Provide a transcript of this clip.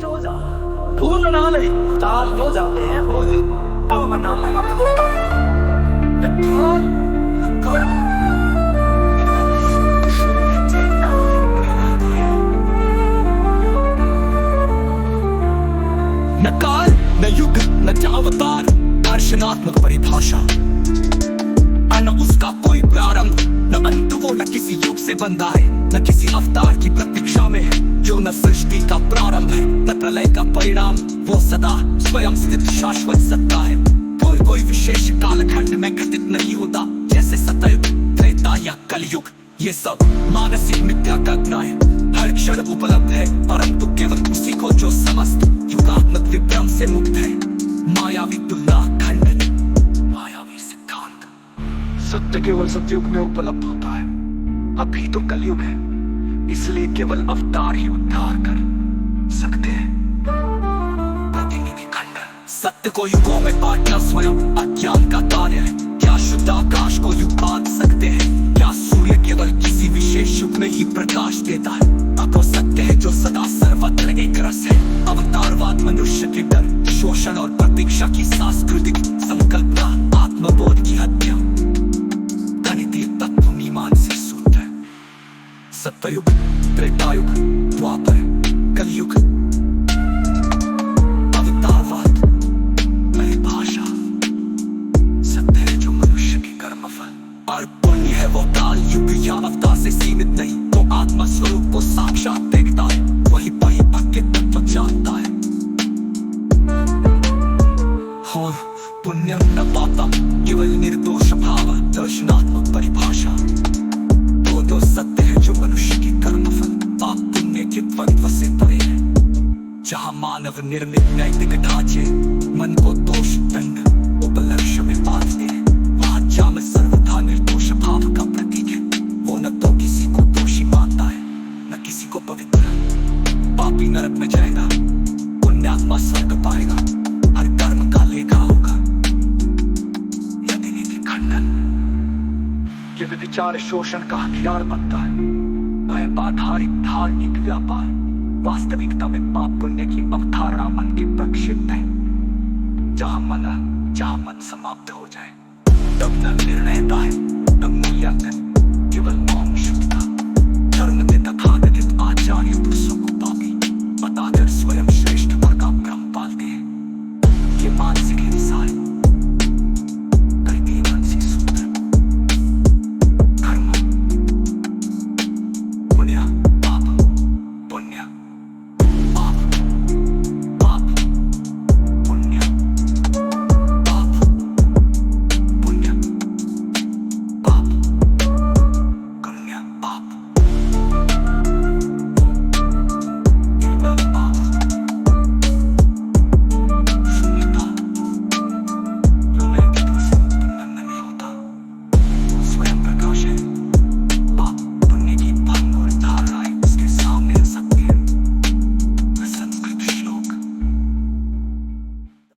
पूर्ण नाले तार हो जाते हैं अब मना न काल न युग न अवतार दर्शनात्मक परिभाषा न उसका कोई प्रारंभ न अंत, वो न किसी युग से बंधा है न किसी अवतार की प्रतीक्षा में है, जो न सृष्टि का प्रारंभ है न प्रलय का परिणाम। वो सदा स्वयं स्थित शाश्वत सत्ता है, कोई विशेष कालखंड में घटित नहीं होता, जैसे सतयुग त्रेता या कलयुग। ये सब मानसिक मिथ्या कल्पना है, हर क्षण उपलब्ध है परंतु केवल उसी को जो समस्त युगात्मक विभ्रम से मुक्त है। मायावी तुलना खंडन, मायावी सिद्धांत। सत्य केवल सतयुग में उपलब्ध होता है, अभी तो कलयुग है, इसलिए केवल अवतार ही उद्धार कर सकते हैं। प्रतिनिधि खंडन, सत्य को युगों में बांटना स्वयं अज्ञान का कार्य है। क्या शुद्ध आकाश को युग बांध सकते हैं? क्या सूर्य केवल किसी विशेष युग में ही प्रकाश देता है? अब वो सत्य है जो सदा सर्वत्र एक रस है। अवतारवाद मनुष्य के डर, शोषण और प्रतीक्षा की सांस्कृतिक संकल्पना, आत्मबोध की हत्या, गणितीय तत्व मीमांसा सूत्र। सत्ययुग, त्रेतायुग, द्वापर, कलयुग। अवतारवाद परिभाषा, सत्य है जो मनुष्य के कर्मफल और पुण्य है वो काल युग या अवतार से सीमित नहीं, तो आत्मा स्वरूप को साक्षात देखता है, वही परिपक्व के तत्व जानता है। हाँ, पुण्यम न पापम केवल निर्दोष भाव, दर्शनात्मक परिभाषा। तो सत्य है जो मनुष्य की कर्मफल पाप पुण्य के द्वंद्व से परे है, जहाँ मानव निर्मित नैतिक ढांचे मन को दोष दंड उपलक्ष्य में बांधते हैं, वहाँ जाम सर्वथा निर्दोष भाव का प्रतीक है। वो न तो किसी को दोषी मानता है न किसी को पवित्र। पापी नरक में जाएगा, पुण्यात्मा स्वर्ग पाएगा, हर कर्म का लेखा होगा। यदि नीति खंडन, ये विचार शोषण का हथियार बनता है। भय आधारित धार्मिक व्यापार, वास्तविकता में पाप पुण्य की अवधारणा मन के प्रक्षिप्त है। जहाँ मन समाप्त हो जाए तब न निर्णयता है, तब मूल्यांकन, केवल मौन शुद्धता। धर्म में तथाकथित आचार्य